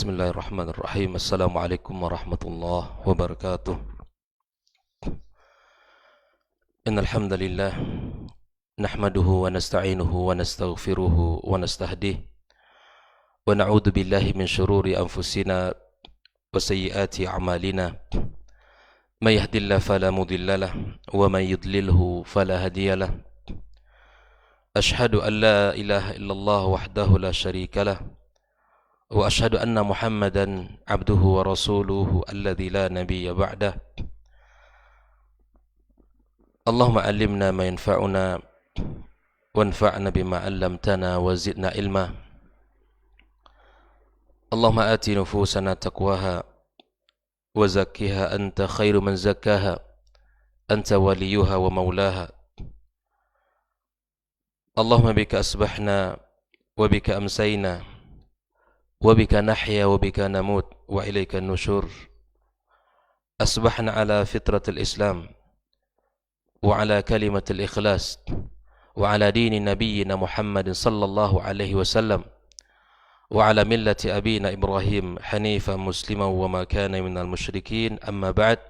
Bismillahirrahmanirrahim. Assalamualaikum warahmatullahi wabarakatuh. Innal hamdalillah nahmaduhu wa nasta'inuhu wa nastaghfiruhu wa nastahdihi wa na'udzu billahi min shururi anfusina wa sayyiati a'malina. May yahdihillahu fala mudilla lahu wa may yudlilhu fala hadiya lahu. Ashhadu an la ilaha illallah wahdahu la syarika lahu wa ashhadu anna Muhammadan abduhu wa rasuluhu alladzi la nabiyya ba'dah. Allahumma allimna ma yanfa'una wanfa'na bima 'allamtana wa zidna ilma. Allahumma ati nufusana taqwaha wa zakkiha anta khairu man zakkaha anta waliyuha wa maulaha. Allahumma bika asbahna wa bika amsayna wa bika nahya wa bika namut wa ilaika nusyur. Asbahna ala fitratil Islam wa ala kalimatil ikhlas wa ala dini nabiyyina Muhammadin sallallahu alaihi wasallam wa ala millati abina Ibrahim hanifan musliman wa ma kana minal musyrikin. Amma ba'd.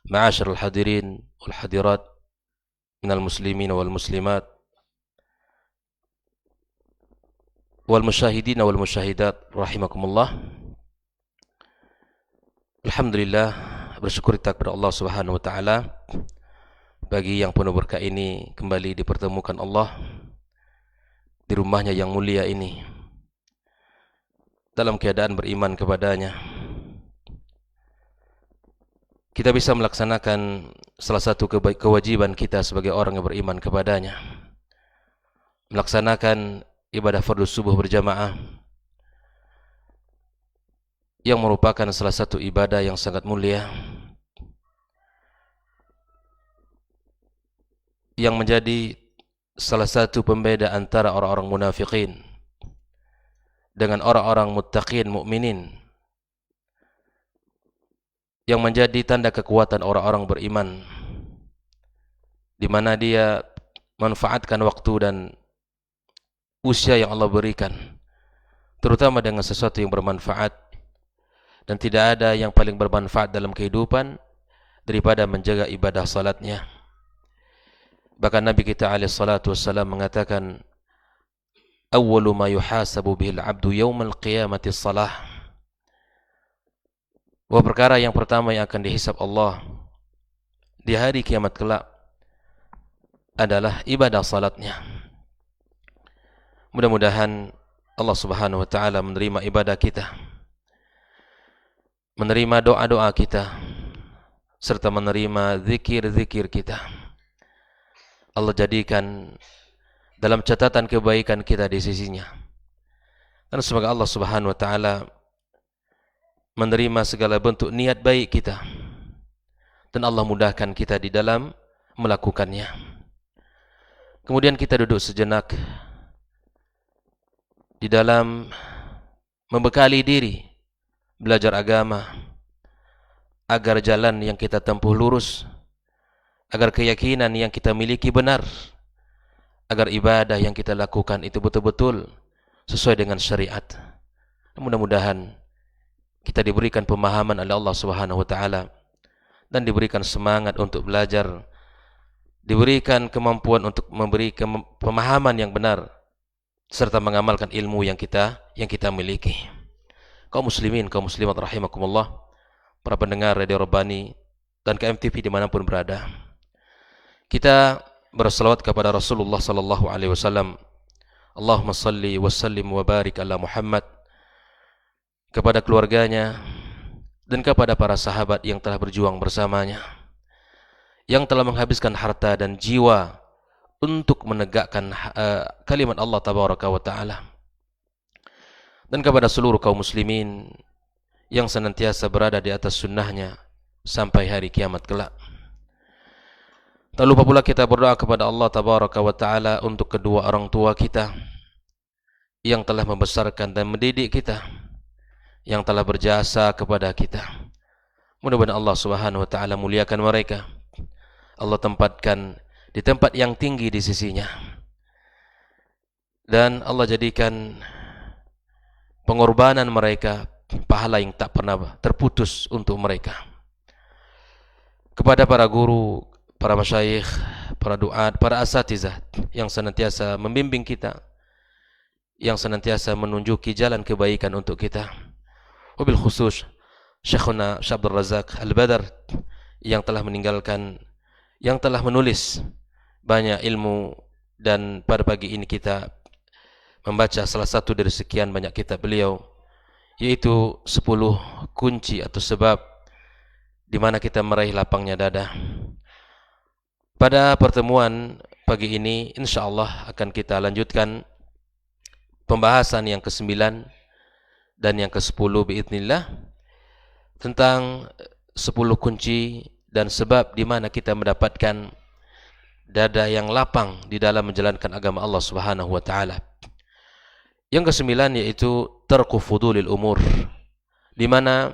Ma'asyiral hadirin wal hadirat minal muslimin wal muslimat wal musyahidin wal musyahidat rahimakumullah. Alhamdulillah, bersyukur kita kepada Allah Subhanahu wa taala bagi yang penuh berkah ini kembali dipertemukan Allah di rumahnya yang mulia ini dalam keadaan beriman kepadanya. Kita bisa melaksanakan salah satu kewajiban kita sebagai orang yang beriman kepadanya, melaksanakan ibadah fardu subuh berjamaah yang merupakan salah satu ibadah yang sangat mulia, yang menjadi salah satu pembeda antara orang-orang munafikin dengan orang-orang muttaqin mukminin, yang menjadi tanda kekuatan orang-orang beriman, di mana dia manfaatkan waktu dan usia yang Allah berikan terutama dengan sesuatu yang bermanfaat, dan tidak ada yang paling bermanfaat dalam kehidupan daripada menjaga ibadah salatnya. Bahkan Nabi kita alaihi salatu wassalam mengatakan, awwalu ma yuhasabu bihil abdu yawmal qiyamati salah. Bahwa perkara yang pertama yang akan dihisab Allah di hari kiamat kelak adalah ibadah salatnya. Mudah-mudahan Allah Subhanahu wa taala menerima ibadah kita, menerima doa-doa kita, serta menerima zikir-zikir kita. Allah jadikan dalam catatan kebaikan kita di sisinya. Dan semoga Allah Subhanahu wa taala menerima segala bentuk niat baik kita, dan Allah mudahkan kita di dalam melakukannya. Kemudian kita duduk sejenak di dalam membekali diri belajar agama, agar jalan yang kita tempuh lurus, agar keyakinan yang kita miliki benar, agar ibadah yang kita lakukan itu betul-betul sesuai dengan syariat. Mudah-mudahan kita diberikan pemahaman oleh Allah Subhanahu wa taala dan diberikan semangat untuk belajar, diberikan kemampuan untuk memberi pemahaman yang benar serta mengamalkan ilmu yang kita miliki. Kaum muslimin, kaum muslimat rahimakumullah, para pendengar Radio Rabbani dan KMTV dimanapun berada, kita berselawat kepada Rasulullah sallallahu alaihi wasallam. Allahumma salli wa sallim wa barik ala Muhammad, kepada keluarganya dan kepada para sahabat yang telah berjuang bersamanya, yang telah menghabiskan harta dan jiwa untuk menegakkan kalimat Allah tabaraka wa ta'ala, dan kepada seluruh kaum muslimin yang senantiasa berada di atas sunnahnya sampai hari kiamat kelak. Tak lupa pula kita berdoa kepada Allah tabaraka wa ta'ala untuk kedua orang tua kita yang telah membesarkan dan mendidik kita, yang telah berjasa kepada kita. Mudah-mudahan Allah Subhanahu wa ta'ala muliakan mereka, Allah tempatkan di tempat yang tinggi di sisinya, dan Allah jadikan pengorbanan mereka pahala yang tak pernah terputus untuk mereka. Kepada para guru, para masyayikh, para duat, para asatizah yang senantiasa membimbing kita, yang senantiasa menunjuki jalan kebaikan untuk kita. Wabil khusus Syekhuna Syekh Abdul Razak Al-Badar yang telah meninggalkan, yang telah menulis banyak ilmu, dan pada pagi ini kita membaca salah satu dari sekian banyak kitab beliau, yaitu 10 kunci atau sebab di mana kita meraih lapangnya dada. Pada pertemuan pagi ini insyaallah akan kita lanjutkan pembahasan yang ke-9 dan yang ke-10 biidznillah tentang 10 kunci dan sebab di mana kita mendapatkan dada yang lapang di dalam menjalankan agama Allah Subhanahu wa taala. Yang ke-9 yaitu tarku fudulil umur, di mana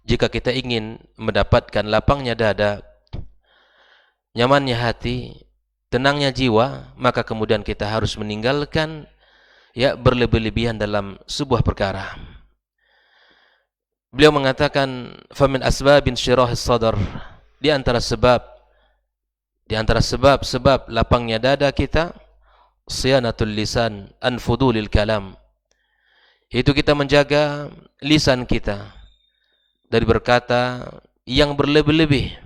jika kita ingin mendapatkan lapangnya dada, nyamannya hati, tenangnya jiwa, maka kemudian kita harus meninggalkan berlebih-lebihan dalam sebuah perkara. Beliau mengatakan famin asbabin syirahis sadar, di antara sebab lapangnya dada kita, siyanatul lisan an fudulil kalam, itu kita menjaga lisan kita dari berkata yang berlebih-lebih.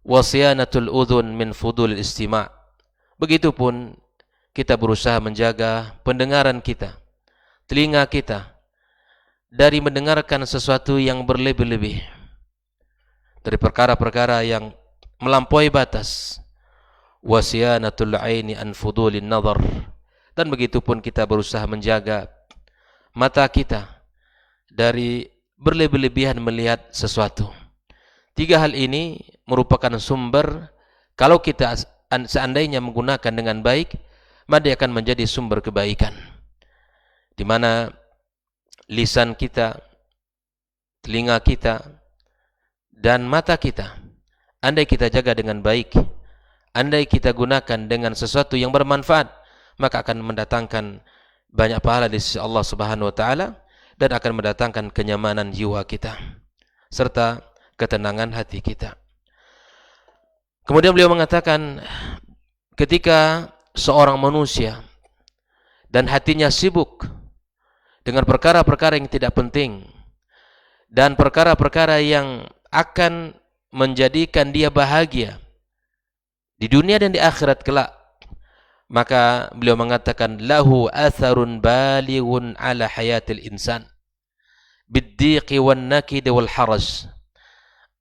Wasiyanatul udhun min fudulil istima', begitupun kita berusaha menjaga pendengaran kita, telinga kita, dari mendengarkan sesuatu yang berlebih-lebih, dari perkara-perkara yang melampaui batas. Wasiyanatul aini an fudulin nazar, dan begitupun kita berusaha menjaga mata kita dari berlebih-lebihan melihat sesuatu. 3 hal ini merupakan sumber, kalau kita seandainya menggunakan dengan baik, maka dia akan menjadi sumber kebaikan, di mana lisan kita, telinga kita, dan mata kita, andai kita jaga dengan baik, andai kita gunakan dengan sesuatu yang bermanfaat, maka akan mendatangkan banyak pahala di sisi Allah Subhanahu wa taala, dan akan mendatangkan kenyamanan jiwa kita serta ketenangan hati kita. Kemudian beliau mengatakan, ketika seorang manusia dan hatinya sibuk dengan perkara-perkara yang tidak penting dan perkara-perkara yang akan menjadikan dia bahagia di dunia dan di akhirat kelak, maka beliau mengatakan lahu atharun balighun ala hayatil insan biddiqi wan nakid wal haraj.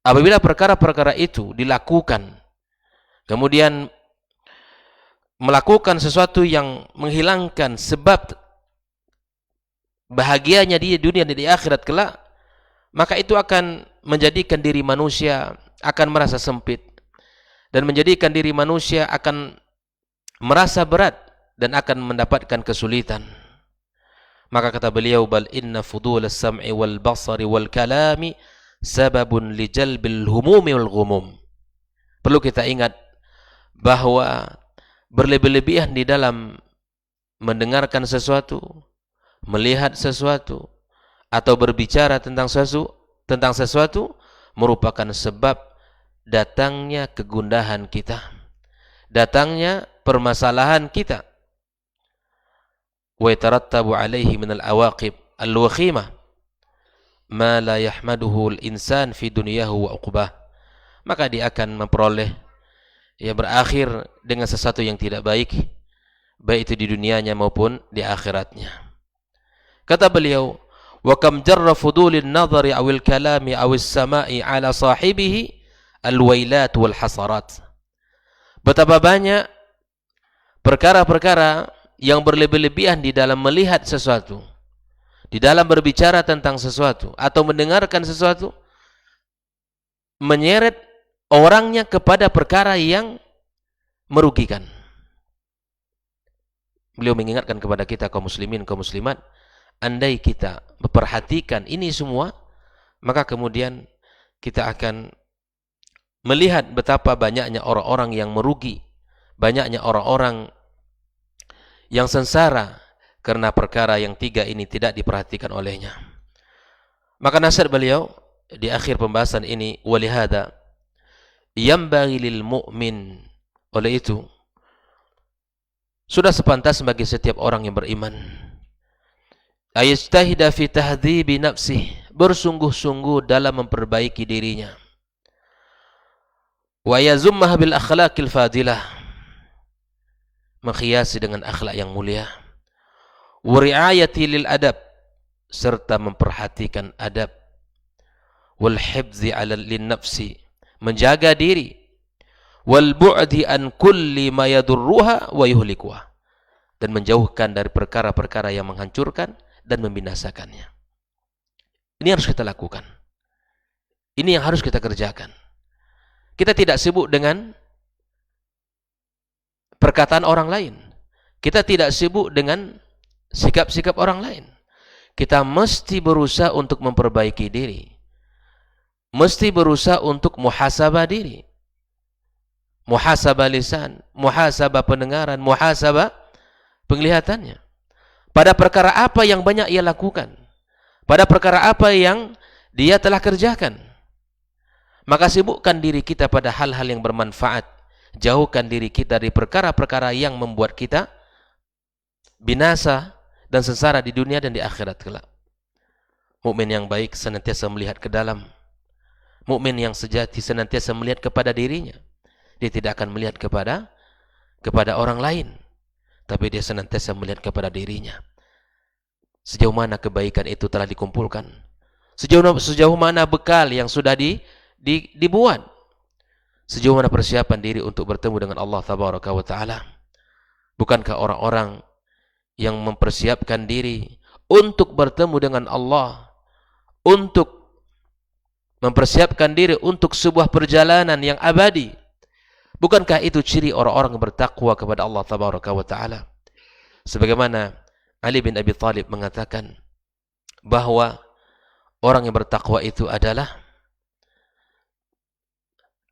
Apabila perkara-perkara itu dilakukan, kemudian melakukan sesuatu yang menghilangkan sebab bahagianya di dunia dan di akhirat kelak, maka itu akan menjadikan diri manusia akan merasa sempit, dan menjadikan diri manusia akan merasa berat dan akan mendapatkan kesulitan. Maka kata beliau, bal inna fudul as-sam'i wal basari wal kalami sababun li jalbil humumi wal ghumum. Perlu kita ingat bahwa berlebih-lebihan di dalam mendengarkan sesuatu, melihat sesuatu, atau berbicara tentang sesuatu merupakan sebab datangnya kegundahan kita, datangnya permasalahan kita. Wa yatarattabu alaihi min al-awaqib al-wakhimah ma la yahmaduhu al-insan fi dunyahu wa uqbah. Maka dia akan memperoleh, berakhir dengan sesuatu yang tidak baik, baik itu di dunianya maupun di akhiratnya. Kata beliau, wa kam jarra fudulin nadhari awil kalami awis sama'i ala sahibihi al-wailat wal hasarat. Betapa banyak perkara-perkara yang berlebih-lebihan di dalam melihat sesuatu, di dalam berbicara tentang sesuatu atau mendengarkan sesuatu, menyeret orangnya kepada perkara yang merugikan. Beliau mengingatkan kepada kita kaum muslimin, kaum muslimat, andai kita memperhatikan ini semua, maka kemudian kita akan melihat betapa banyaknya orang-orang yang merugi, banyaknya orang-orang yang sengsara karena perkara yang tiga ini tidak diperhatikan olehnya. Maka nasihat beliau di akhir pembahasan ini, walihada yambaghi lil mu'min, oleh itu sudah sepantas bagi setiap orang yang beriman ayastahida fi tahdhibi nafsih, bersungguh-sungguh dalam memperbaiki dirinya, wa yazummaha bil akhlaqil fadilah, menghiasi dengan akhlak yang mulia, wa ri'ayati lil adab, serta memperhatikan adab, wal hifzi 'ala lin nafsi, menjaga diri, wal bu'di an kulli ma yadurruha wa yuhlikuha, dan menjauhkan dari perkara-perkara yang menghancurkan dan membinasakannya. Ini harus kita lakukan. Ini yang harus kita kerjakan. Kita tidak sibuk dengan perkataan orang lain. Kita tidak sibuk dengan sikap-sikap orang lain. Kita mesti berusaha untuk memperbaiki diri. Mesti berusaha untuk muhasabah diri. Muhasabah lisan, muhasabah pendengaran, muhasabah penglihatannya. Pada perkara apa yang banyak ia lakukan, pada perkara apa yang dia telah kerjakan. Maka sibukkan diri kita pada hal-hal yang bermanfaat. Jauhkan diri kita dari perkara-perkara yang membuat kita binasa dan sengsara di dunia dan di akhirat kelak. Mukmin yang baik senantiasa melihat ke dalam. Mukmin yang sejati senantiasa melihat kepada dirinya. Dia tidak akan melihat kepada orang lain, tapi dia senantiasa melihat kepada dirinya. Sejauh mana kebaikan itu telah dikumpulkan, sejauh mana bekal yang sudah dibuat, sejauh mana persiapan diri untuk bertemu dengan Allah Tabaraka wa Ta'ala. Bukankah orang-orang yang mempersiapkan diri untuk bertemu dengan Allah, untuk mempersiapkan diri untuk sebuah perjalanan yang abadi, bukankah itu ciri orang-orang yang bertakwa kepada Allah Tabaraka wa Ta'ala? Sebagaimana Ali bin Abi Thalib mengatakan bahwa orang yang bertakwa itu adalah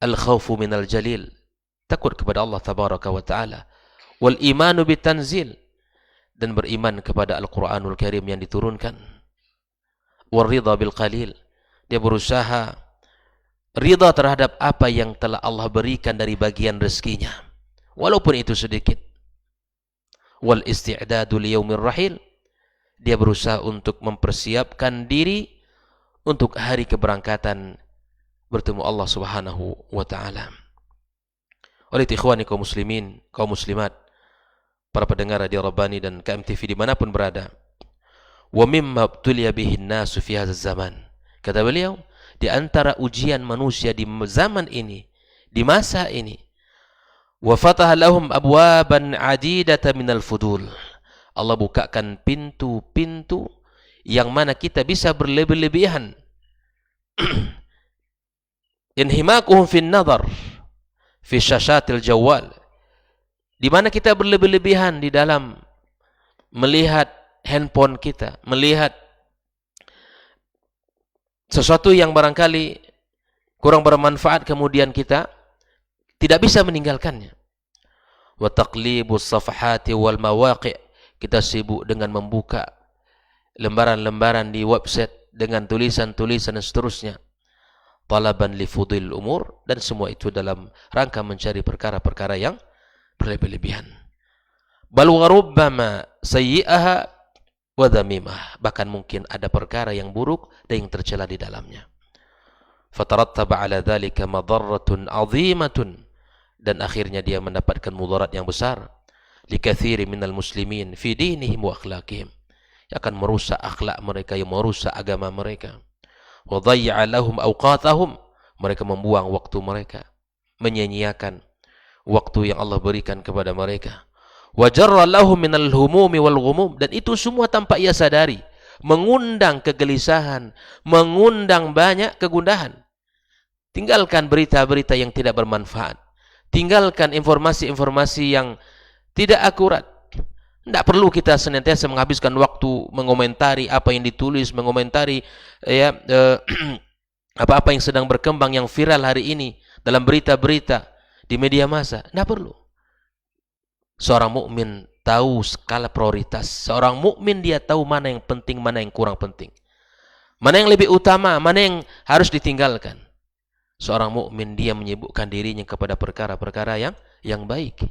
al-khawfu minal jalil, takut kepada Allah Tabaraka wa Ta'ala, wal imanu bitanzil, dan beriman kepada Al-Quranul Karim yang diturunkan, wal ridha bil qalil, dia berusaha ridha terhadap apa yang telah Allah berikan dari bagian rezekinya, walaupun itu sedikit. Wal isti'dadu liyaumir rahil, dia berusaha untuk mempersiapkan diri untuk hari keberangkatan bertemu Allah Subhanahu wa Ta'ala. Oleh ikhwani kaum muslimin, kaum muslimat, para pendengar Radio Rabbani dan KMTV dimanapun berada, wa mimma ibtuliya bihin nasu fi hadzal zaman, kata beliau, di antara ujian manusia di zaman ini, di masa ini, wa fataha lahum abwaban adidatan minal fudul, Allah bukakan pintu-pintu yang mana kita bisa berlebih-lebihan, inhimakuhum fin nadhar fi syashatil jawal, di mana kita berlebih-lebihan di dalam melihat handphone kita, melihat sesuatu yang barangkali kurang bermanfaat, kemudian kita tidak bisa meninggalkannya. Wa taqlibus safhati wal mawaqi', kita sibuk dengan membuka lembaran-lembaran di website dengan tulisan-tulisan dan seterusnya. Talaban li fudil umur, dan semua itu dalam rangka mencari perkara-perkara yang berlebih-lebihan. Bal wa rubbama sayyi'aha wa dhamimah, bahkan mungkin ada perkara yang buruk dan yang tercela di dalamnya. Fatarattaba ala dhalika madarratun 'azimatun, dan akhirnya dia mendapatkan mudarat yang besar, likatsiri minal muslimin fi dinihim wa akhlaqihim, yang akan merusak akhlak mereka, yang merusak agama mereka. Wa dhayya'a lahum awqatahum, mereka membuang waktu mereka, menyia-nyiakan waktu yang Allah berikan kepada mereka. Wa jarra lahum minal humumi wal ghumum, dan itu semua tanpa ia sadari mengundang kegelisahan, mengundang banyak kegundahan. Tinggalkan berita-berita yang tidak bermanfaat, tinggalkan informasi-informasi yang tidak akurat. Tidak perlu kita senantiasa menghabiskan waktu mengomentari apa yang ditulis, mengomentari apa-apa yang sedang berkembang, yang viral hari ini dalam berita-berita di media massa. Tidak perlu. Seorang mukmin tahu skala prioritas. Seorang mukmin dia tahu mana yang penting, mana yang kurang penting. Mana yang lebih utama, mana yang harus ditinggalkan. Seorang mukmin dia menyibukkan dirinya kepada perkara-perkara yang baik.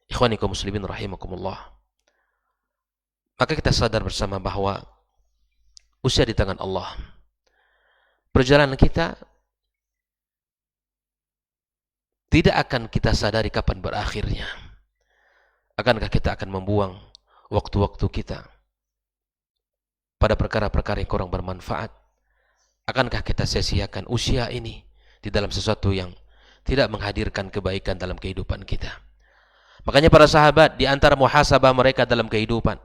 Ikhwani kaum muslimin rahimakumullah. Maka kita sadar bersama bahwa usia di tangan Allah. Perjalanan kita tidak akan kita sadari kapan berakhirnya. Akankah kita akan membuang waktu-waktu kita pada perkara-perkara yang kurang bermanfaat? Akankah kita sia-siakan usia ini di dalam sesuatu yang tidak menghadirkan kebaikan dalam kehidupan kita? Makanya para sahabat di antara muhasabah mereka dalam kehidupan,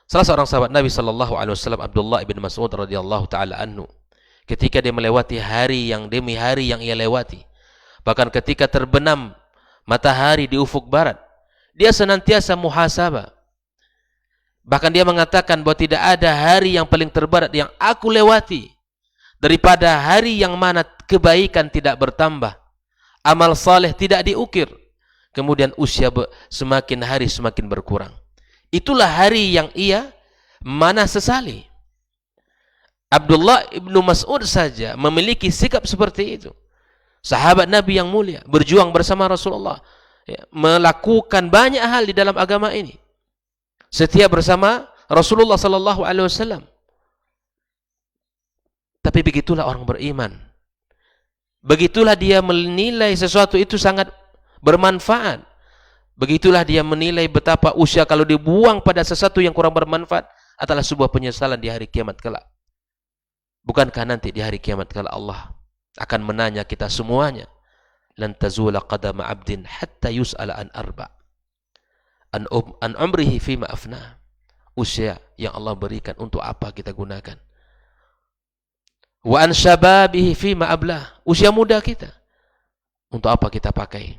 salah seorang sahabat Nabi sallallahu alaihi wasallam, Abdullah bin Mas'ud radhiyallahu taala anhu, ketika dia melewati hari yang demi hari yang ia lewati, bahkan ketika terbenam matahari di ufuk barat, dia senantiasa muhasabah. Bahkan dia mengatakan bahwa tidak ada hari yang paling terberat yang aku lewati daripada hari yang mana kebaikan tidak bertambah, amal saleh tidak diukir, kemudian usia semakin hari semakin berkurang. Itulah hari yang ia mana sesali. Abdullah ibnu Mas'ud saja memiliki sikap seperti itu. Sahabat Nabi yang mulia, berjuang bersama Rasulullah, melakukan banyak hal di dalam agama ini, setia bersama Rasulullah sallallahu alaihi wasallam. Tapi begitulah orang beriman. Begitulah dia menilai sesuatu itu sangat bermanfaat. Begitulah dia menilai betapa usia kalau dibuang pada sesuatu yang kurang bermanfaat adalah sebuah penyesalan di hari kiamat kelak. Bukankah nanti di hari kiamat kelak Allah akan menanya kita semuanya, lan tazula qadama 'abdin hatta yus'ala an arba', an umrihi fima afna. Usia yang Allah berikan untuk apa kita gunakan. Wa an syababihi fima ablah. Usia muda kita untuk apa kita pakai?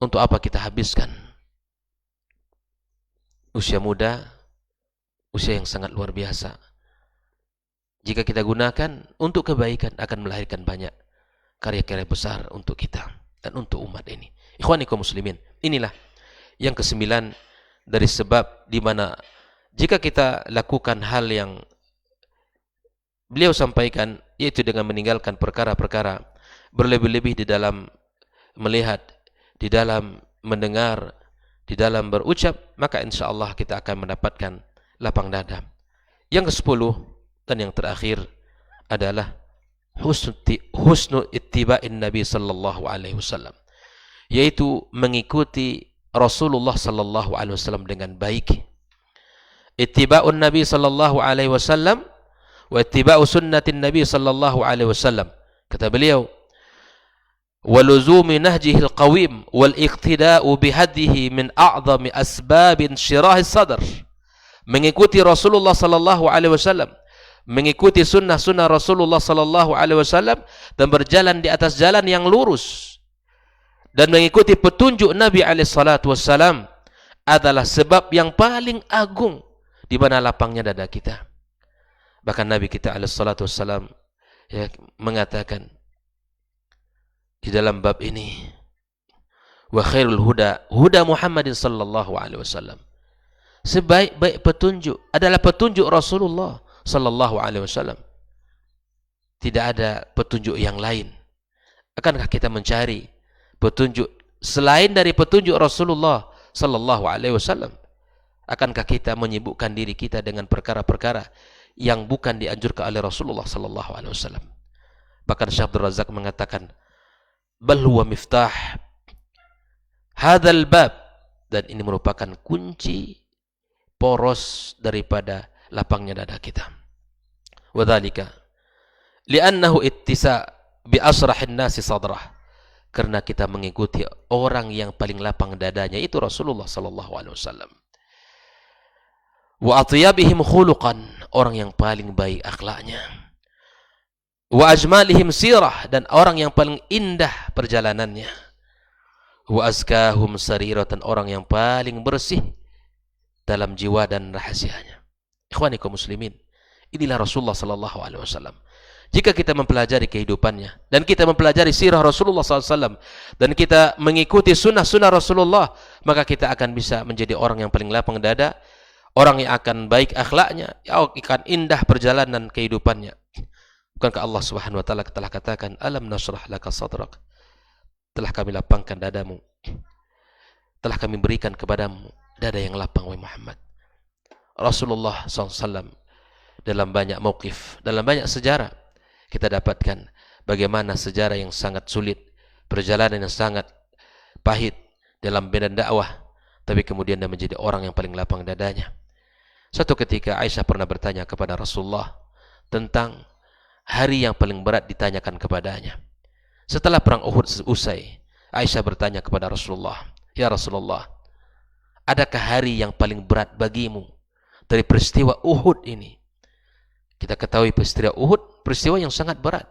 Untuk apa kita habiskan? Usia muda, usia yang sangat luar biasa. Jika kita gunakan untuk kebaikan, akan melahirkan banyak karya-karya besar untuk kita dan untuk umat ini. Ikhwani kaum muslimin, inilah yang kesembilan dari sebab di mana jika kita lakukan hal yang beliau sampaikan, yaitu dengan meninggalkan perkara-perkara berlebih-lebih di dalam melihat, di dalam mendengar, di dalam berucap, maka insyaAllah kita akan mendapatkan lapang dada. Yang ke-10 dan yang terakhir adalah husnu ittiba'in Nabi sallallahu alaihi wasallam, yaitu mengikuti Rasulullah sallallahu alaihi wasallam dengan baik. Ittiba'un Nabi sallallahu alaihi wasallam wa ittiba'u sunnatin Nabi sallallahu alaihi wasallam. Kata beliau, waluzumi nahjihil qawim wal iqtida'u bihadihi min a'zami asbabin syirahis sadr. Mengikuti Rasulullah sallallahu alaihi wasallam, mengikuti sunnah-sunnah Rasulullah sallallahu alaihi wasallam dan berjalan di atas jalan yang lurus dan mengikuti petunjuk Nabi alaihi salatu wasallam adalah sebab yang paling agung di mana lapangnya dada kita. Bahkan Nabi kita alaihi salatu wasallam mengatakan di dalam bab ini, wa khairul huda huda Muhammadin sallallahu alaihi wasallam. Sebaik-baik petunjuk adalah petunjuk Rasulullah sallallahu alaihi wasallam. Tidak ada petunjuk yang lain. Akankah kita mencari petunjuk selain dari petunjuk Rasulullah sallallahu alaihi wasallam? Akankah kita menyibukkan diri kita dengan perkara-perkara yang bukan dianjurkan oleh Rasulullah sallallahu alaihi wasallam? Bahkan Syekh Abdul Razak mengatakan, bal huwa miftah hadzal bab, dan ini merupakan kunci poros daripada lapangnya dada kita. Wa dzalika li'annahu ittisa bi asrahin nasi sadrah, karena kita mengikuti orang yang paling lapang dadanya, itu Rasulullah sallallahu alaihi wasallam. Wa atyabihim khuluqan, orang yang paling baik akhlaknya. Wa ajmalihim sirah, dan orang yang paling indah perjalanannya. Wa azkahum sariratan, orang yang paling bersih dalam jiwa dan rahasianya. Ikhwani kaum muslimin, inilah Rasulullah sallallahu alaihi wasallam Jika kita mempelajari kehidupannya dan kita mempelajari sirah Rasulullah SAW dan kita mengikuti sunnah-sunnah Rasulullah, maka kita akan bisa menjadi orang yang paling lapang dada, orang yang akan baik akhlaknya, akan indah perjalanan kehidupannya. Bukankah Allah Subhanahu wa taala telah katakan, "Alam nashrah laka sadrak?" Telah kami lapangkan dadamu. Telah kami berikan kepadamu dada yang lapang, wahai Muhammad. Rasulullah SAW dalam banyak mauqif, dalam banyak sejarah kita dapatkan bagaimana sejarah yang sangat sulit, perjalanan yang sangat pahit dalam medan dakwah, tapi kemudian dia menjadi orang yang paling lapang dadanya. Suatu ketika Aisyah pernah bertanya kepada Rasulullah tentang hari yang paling berat ditanyakan kepadanya. Setelah perang Uhud usai, Aisyah bertanya kepada Rasulullah, "Ya Rasulullah, adakah hari yang paling berat bagimu dari peristiwa Uhud ini?" Kita ketahui peristiwa Uhud, peristiwa yang sangat berat.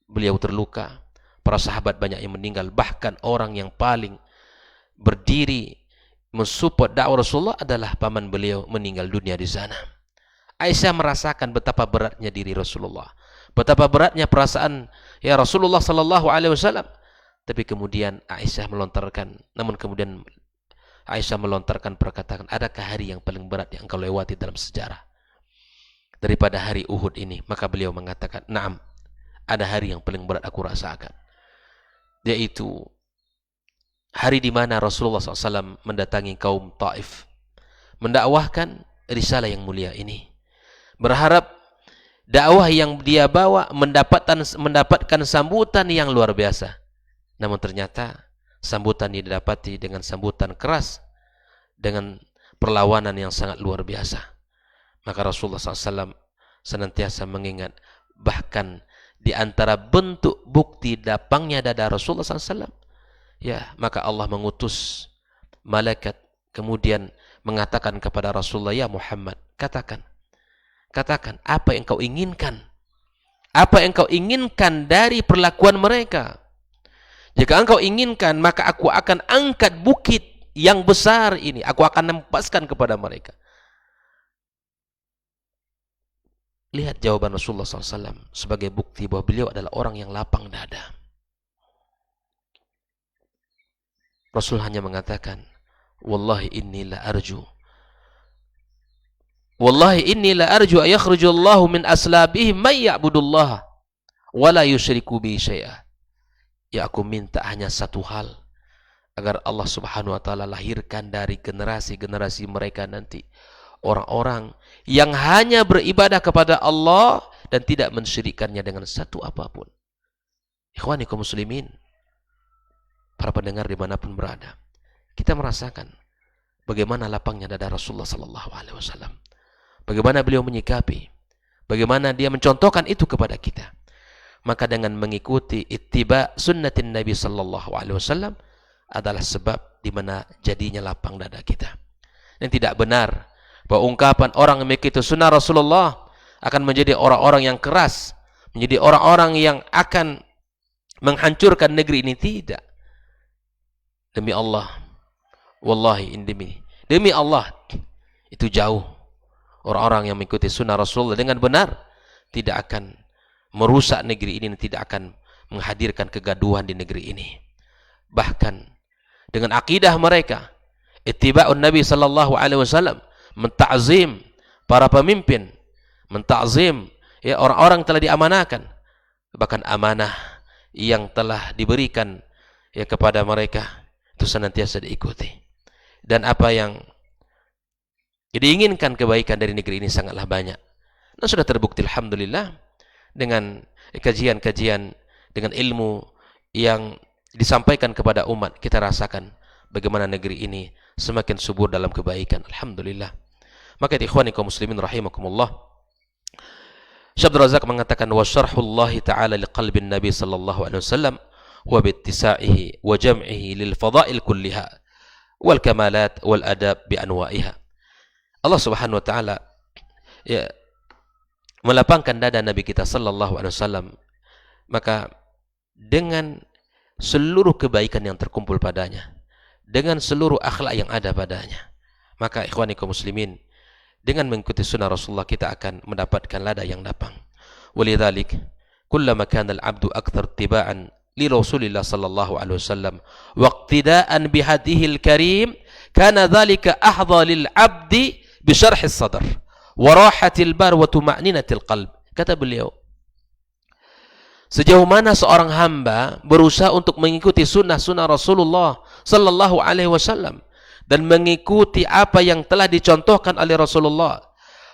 Beliau terluka, para sahabat banyak yang meninggal, bahkan orang yang paling berdiri mensupport dakwah Rasulullah adalah paman beliau meninggal dunia di sana. Aisyah merasakan betapa beratnya diri Rasulullah, betapa beratnya perasaan ya Rasulullah sallallahu alaihi wasallam. Tapi kemudian Aisyah melontarkan perkataan, adakah hari yang paling berat yang engkau lewati dalam sejarah daripada hari Uhud ini? Maka beliau mengatakan, "Na'am, ada hari yang paling berat aku rasakan, yaitu hari di mana Rasulullah SAW mendatangi kaum Taif, mendakwahkan risalah yang mulia ini, berharap dakwah yang dia bawa mendapatkan sambutan yang luar biasa. Namun ternyata sambutan yang didapati dengan sambutan keras, dengan perlawanan yang sangat luar biasa. Maka Rasulullah SAW senantiasa mengingat, bahkan di antara bentuk bukti lapangnya dada Rasulullah SAW, ya, maka Allah mengutus malaikat kemudian mengatakan kepada Rasulullah, "Ya Muhammad, katakan apa yang kau inginkan, apa yang kau inginkan dari perlakuan mereka. Jika engkau inginkan, maka aku akan angkat bukit yang besar ini, aku akan nempaskan kepada mereka." Lihat jawaban Rasulullah SAW sebagai bukti bahwa beliau adalah orang yang lapang dada. Rasul hanya mengatakan, "Wallahi inni la arju ayakhrujallahu min aslabihim may ya'budullah wa la yusyriku bi syai'a." Ya, aku minta hanya satu hal, agar Allah Subhanahu wa taala lahirkan dari generasi-generasi mereka nanti orang-orang yang hanya beribadah kepada Allah dan tidak mensyirikkannya dengan satu apapun. Ikhwani kaum muslimin, para pendengar dimanapun berada, kita merasakan bagaimana lapangnya dada Rasulullah sallallahu alaihi wasallam, bagaimana beliau menyikapi, bagaimana dia mencontohkan itu kepada kita. Maka dengan mengikuti ittiba sunnatin Nabi sallallahu alaihi wasallam adalah sebab di mana jadinya lapang dada kita. Dan tidak benar bahwa ungkapan orang yang mengikuti sunnah Rasulullah akan menjadi orang-orang yang keras, menjadi orang-orang yang akan menghancurkan negeri ini. Tidak. Demi Allah, wallahi demi Allah, itu jauh. Orang-orang yang mengikuti sunnah Rasulullah dengan benar tidak akan merusak negeri ini, tidak akan menghadirkan kegaduhan di negeri ini. Bahkan dengan akidah mereka, ittiba'un Nabi sallallahu alaihi wasallam, mentakzim para pemimpin, mentakzim ya orang-orang yang telah diamanahkan, bahkan amanah yang telah diberikan ya kepada mereka itu senantiasa diikuti. Dan apa yang diinginkan kebaikan dari negeri ini sangatlah banyak. Dan sudah terbukti alhamdulillah dengan kajian-kajian, dengan ilmu yang disampaikan kepada umat, kita rasakan bagaimana negeri ini semakin subur dalam kebaikan, alhamdulillah. Maka ikhwani kaum muslimin rahimakumullah, Syekh Abdul Razak mengatakan, wa syarhullahi ta'ala liqalbin Nabi sallallahu alaihi wasallam wa bittisa'ihi wa jam'ihi lil fada'il kulliha wal kamalat wal adab bi anwa'iha. Allah Subhanahu wa taala ya melapangkan dada Nabi kita sallallahu alaihi wasallam, maka dengan seluruh kebaikan yang terkumpul padanya, dengan seluruh akhlak yang ada padanya, maka ikhwani kaum muslimin, dengan mengikuti sunnah Rasulullah kita akan mendapatkan lada yang lapang. Walidzalik kullama kana al-'abdu akthar ittiba'an li Rasulillah sallallahu alaihi wasallam wa iqtida'an bi hadihil karim kana dhalika ahdha lil 'abdi bi syarhis sadr wa rahatil bar wa tuma'ninatil qalb. Kata beliau, sejauh mana seorang hamba berusaha untuk mengikuti sunnah-sunnah Rasulullah sallallahu alaihi wasallam dan mengikuti apa yang telah dicontohkan oleh Rasulullah,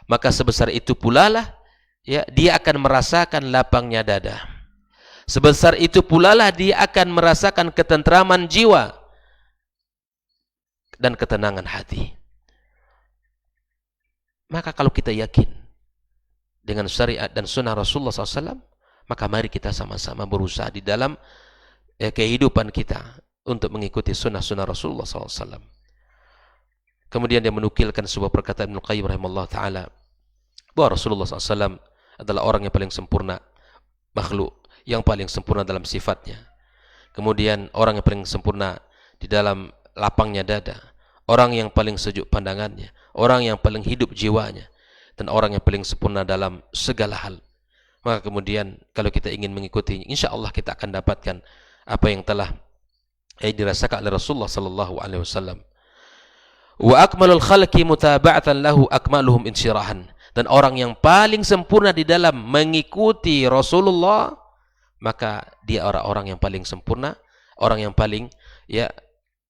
maka sebesar itu pula lah ya, dia akan merasakan lapangnya dada. Sebesar itu pula lah dia akan merasakan ketentraman jiwa dan ketenangan hati. Maka kalau kita yakin dengan syariat dan sunnah Rasulullah SAW, maka mari kita sama-sama berusaha di dalam kehidupan kita untuk mengikuti sunnah-sunnah Rasulullah SAW. Kemudian dia menukilkan sebuah perkataan Ibnu Qayyim rahimahullah ta'ala, bahwa Rasulullah SAW adalah orang yang paling sempurna, makhluk yang paling sempurna dalam sifatnya. Kemudian orang yang paling sempurna di dalam lapangnya dada, orang yang paling sejuk pandangannya, orang yang paling hidup jiwanya, dan orang yang paling sempurna dalam segala hal. Maka kemudian kalau kita ingin mengikuti, insya Allah kita akan dapatkan apa yang telah dirasakan oleh Rasulullah sallallahu alaihi wasallam. Wa akmalul khalqi mutaba'atan lahu akmaluhum insyirahan. Dan orang yang paling sempurna di dalam mengikuti Rasulullah, maka dia orang-orang yang paling sempurna, orang yang paling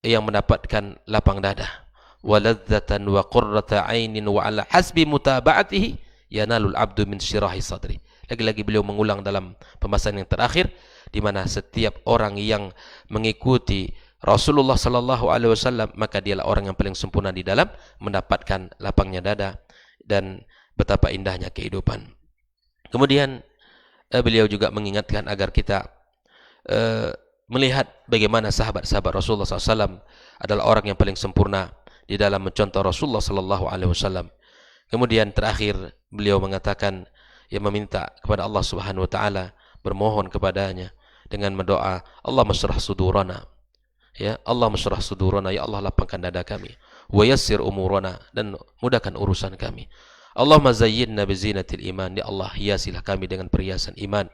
yang mendapatkan lapang dada. Waladzatan wa qurrata ainin wa ala hasbi mutaba'atihi yanalul abdu min syirahi sadri. Lagi-lagi beliau mengulang dalam pembahasan yang terakhir, di mana setiap orang yang mengikuti Rasulullah sallallahu alaihi wasallam, maka dialah orang yang paling sempurna di dalam mendapatkan lapangnya dada dan betapa indahnya kehidupan. Kemudian beliau juga mengingatkan agar kita melihat bagaimana sahabat-sahabat Rasulullah SAW adalah orang yang paling sempurna di dalam mencontoh Rasulullah sallallahu alaihi wasallam. Kemudian terakhir beliau mengatakan, yang meminta kepada Allah Subhanahu wa taala, bermohon kepadanya dengan mendoa, Allah masyrah sudurana. Ya, Allah masyrah sudurana, ya Allah lapangkan dada kami. Wa yassir umurana, dan mudahkan urusan kami. Allahumma zayyinna bizinatil iman, ya Allah hiasilah kami dengan perhiasan iman.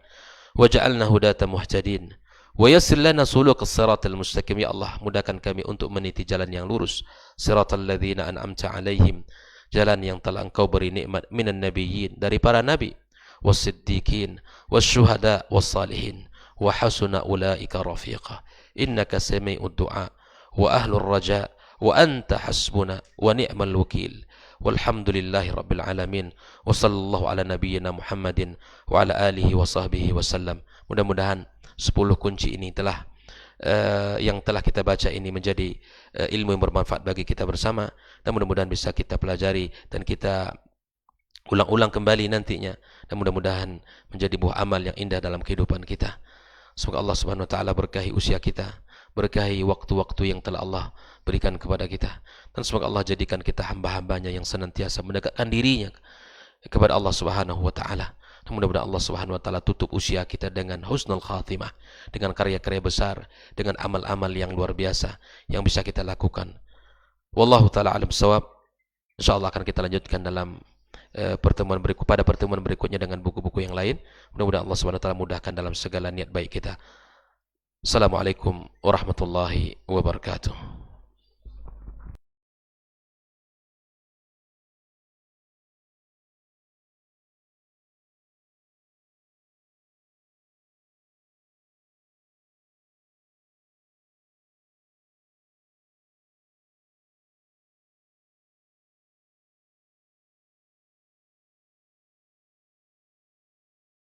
Waj'alna hudatan muhtadin. Wa yassir lana sulukas siratal mustaqim, ya Allah mudahkan kami untuk meniti jalan yang lurus. Siratal ladzina an'amta alaihim, jalan yang telah Engkau beri nikmat, minan nabiyyin, dari para nabi, was-siddiqin, was-syuhada, was-salihin, wa hasuna ulaika rafiqa. Innaka sami'ud du'a wa ahlur raja wa anta hasbuna wa ni'mal wakil. Walhamdulillahi rabbil alamin. Wa sallallahu ala nabiyyina Muhammadin wa ala alihi wa sahbihi wasallam. Mudah-mudahan 10 kunci ini telah yang telah kita baca ini menjadi ilmu yang bermanfaat bagi kita bersama, dan mudah-mudahan bisa kita pelajari dan kita ulang-ulang kembali nantinya, dan mudah-mudahan menjadi buah amal yang indah dalam kehidupan kita. Semoga Allah Subhanahu wa taala berkahi usia kita, berkahi waktu-waktu yang telah Allah berikan kepada kita, dan semoga Allah jadikan kita hamba-hambanya yang senantiasa mendekatkan dirinya kepada Allah Subhanahu wa taala. Mudah-mudahan Allah Subhanahu wa taala tutup usia kita dengan husnul khatimah, dengan karya-karya besar, dengan amal-amal yang luar biasa yang bisa kita lakukan. Wallahu taala alam shawab. Insyaallah akan kita lanjutkan dalam pada pertemuan berikutnya dengan buku-buku yang lain. Mudah-mudahan Allah Subhanahu wa taala mudahkan dalam segala niat baik kita. Assalamualaikum warahmatullahi wabarakatuh.